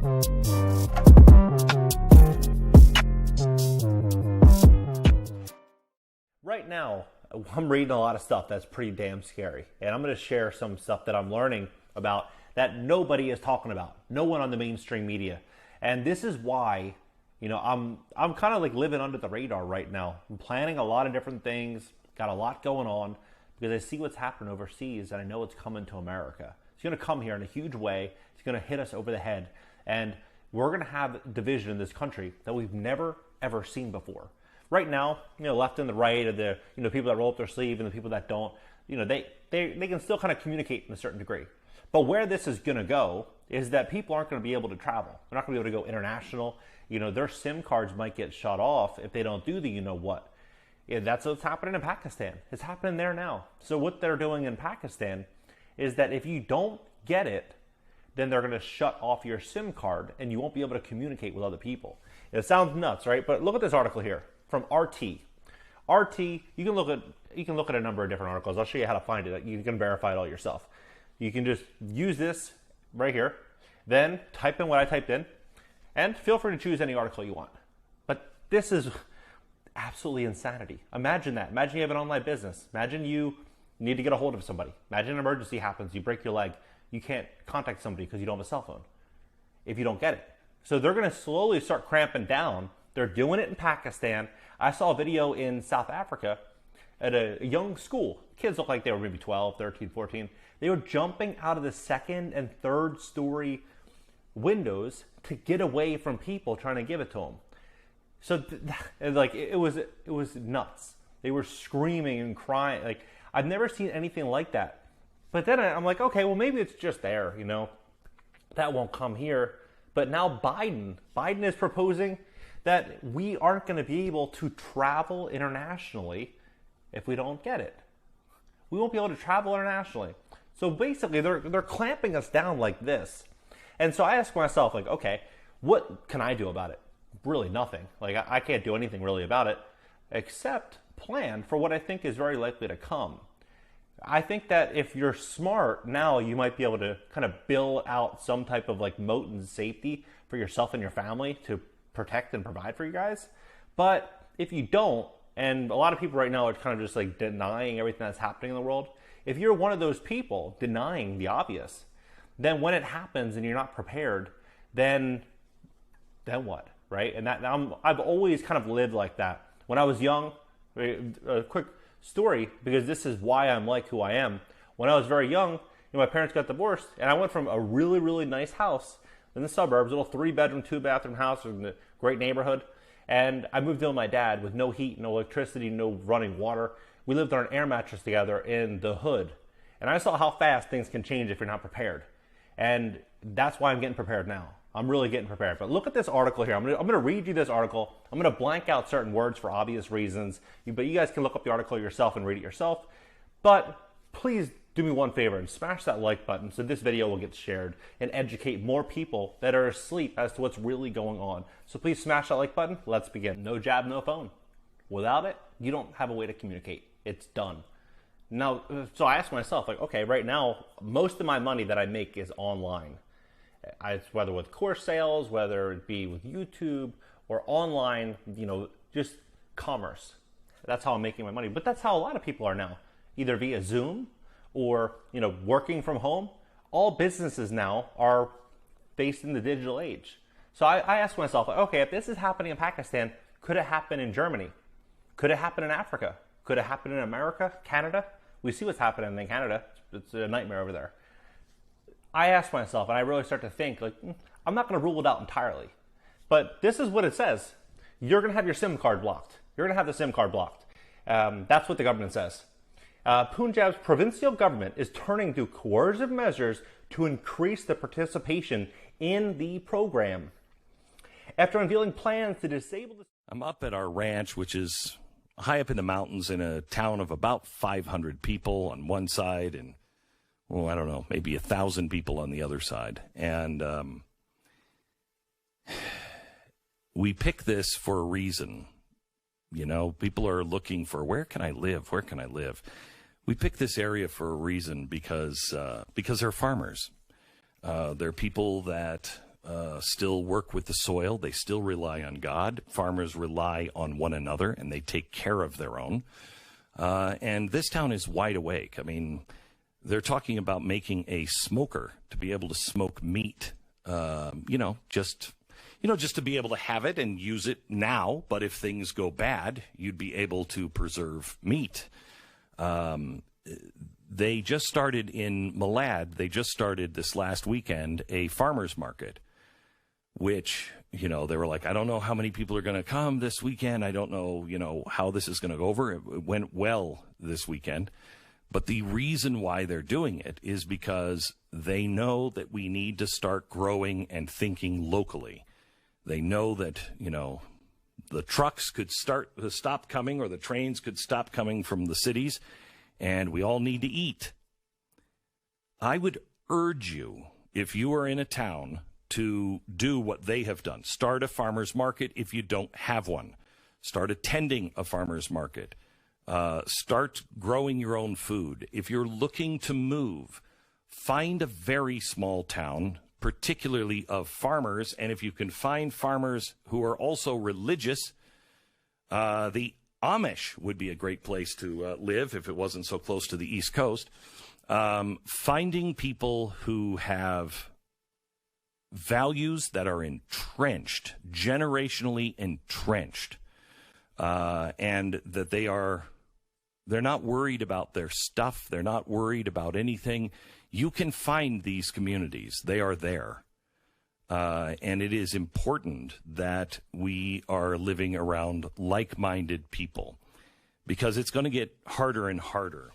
Right now, I'm reading a lot of stuff that's pretty damn scary. And I'm going to share some stuff that I'm learning about that nobody is talking about. No one on the mainstream media. And this is why, I'm kind of like living under the radar right now. I'm planning a lot of different things, got a lot going on, because I see what's happening overseas and I know it's coming to America. It's going to come here in a huge way. It's going to hit us over the head. And we're going to have division in this country that we've never, ever seen before. Right now, left and the right, of the people that roll up their sleeve and the people that don't, they can still kind of communicate in a certain degree. But where this is going to go is that people aren't going to be able to travel. They're not going to be able to go international. Their SIM cards might get shut off if they don't do the what. Yeah, that's what's happening in Pakistan. It's happening there now. So what they're doing in Pakistan is that if you don't get it, then they're going to shut off your SIM card and you won't be able to communicate with other people. It sounds nuts, right? But look at this article here from RT. RT, you can look at a number of different articles. I'll show you how to find it. You can verify it all yourself. You can just use this right here, then type in what I typed in, and feel free to choose any article you want. But this is absolutely insanity. Imagine that. Imagine you have an online business. Imagine you need to get a hold of somebody. Imagine an emergency happens. You break your leg. You can't contact somebody because you don't have a cell phone if you don't get it. So they're going to slowly start cramping down. They're doing it in Pakistan. I saw a video in South Africa at a young school. Kids look like they were maybe 12, 13, 14. They were jumping out of the second and third story windows to get away from people trying to give it to them. So it was nuts. They were screaming and crying. Like, I've never seen anything like that. But then I'm like, okay, well, maybe it's just there, that won't come here. But now Biden is proposing that we aren't going to be able to travel internationally if we don't get it. We won't be able to travel internationally. So basically, they're clamping us down like this. And so I ask myself, like, okay, what can I do about it? Really nothing. Like, I can't do anything really about it except plan for what I think is very likely to come. I think that if you're smart now, you might be able to kind of build out some type of like moat and safety for yourself and your family to protect and provide for you guys. But if you don't, and a lot of people right now are kind of just like denying everything that's happening in the world, if you're one of those people denying the obvious, then when it happens and you're not prepared, then what, right? And I've always kind of lived like that. When I was young, a quick story, because this is why I'm like who I am. When I was very young, my parents got divorced, and I went from a really, really nice house in the suburbs, a little 3-bedroom, 2-bathroom house in a great neighborhood, and I moved in with my dad with no heat, no electricity, no running water. We lived on an air mattress together in the hood, and I saw how fast things can change if you're not prepared, and that's why I'm getting prepared now. I'm really getting prepared. But look at this article here. I'm going to read you this article. I'm going to blank out certain words for obvious reasons. But you guys can look up the article yourself and read it yourself. But please do me one favor and smash that like button so this video will get shared and educate more people that are asleep as to what's really going on. So please smash that like button. Let's begin. No jab, no phone. Without it, you don't have a way to communicate. It's done. Now, so I asked myself, like, okay, right now, most of my money that I make is online. Whether with course sales, whether it be with YouTube or online, just commerce. That's how I'm making my money. But that's how a lot of people are now, either via Zoom or, working from home. All businesses now are based in the digital age. So I asked myself, okay, if this is happening in Pakistan, could it happen in Germany? Could it happen in Africa? Could it happen in America, Canada? We see what's happening in Canada. It's a nightmare over there. I ask myself, and I really start to think, like, I'm not going to rule it out entirely. But this is what it says. You're going to have your SIM card blocked. You're going to have the SIM card blocked. That's what the government says. Punjab's provincial government is turning to coercive measures to increase the participation in the program. After unveiling plans to disable the... I'm up at our ranch, which is high up in the mountains in a town of about 500 people on one side and I don't know, maybe 1,000 people on the other side. And we pick this for a reason. People are looking for, where can I live? Where can I live? We pick this area for a reason because they're farmers. They're people that still work with the soil. They still rely on God. Farmers rely on one another, and they take care of their own. And this town is wide awake. I mean, they're talking about making a smoker to be able to smoke meat, just to be able to have it and use it now. But if things go bad, you'd be able to preserve meat. They just started in Malad. They just started this last weekend a farmer's market, which, they were like, I don't know how many people are going to come this weekend. I don't know, how this is going to go over. It went well this weekend. But the reason why they're doing it is because they know that we need to start growing and thinking locally. They know that, the trucks could stop coming, or the trains could stop coming from the cities, and we all need to eat. I would urge you, if you are in a town, to do what they have done. Start a farmer's market if you don't have one. Start attending a farmer's market. Start growing your own food. If you're looking to move, find a very small town, particularly of farmers. And if you can find farmers who are also religious, the Amish would be a great place to live if it wasn't so close to the East Coast. Finding people who have values that are entrenched, generationally entrenched, and that they're not worried about their stuff. They're not worried about anything. You can find these communities. They are there. And it is important that we are living around like-minded people, because it's going to get harder and harder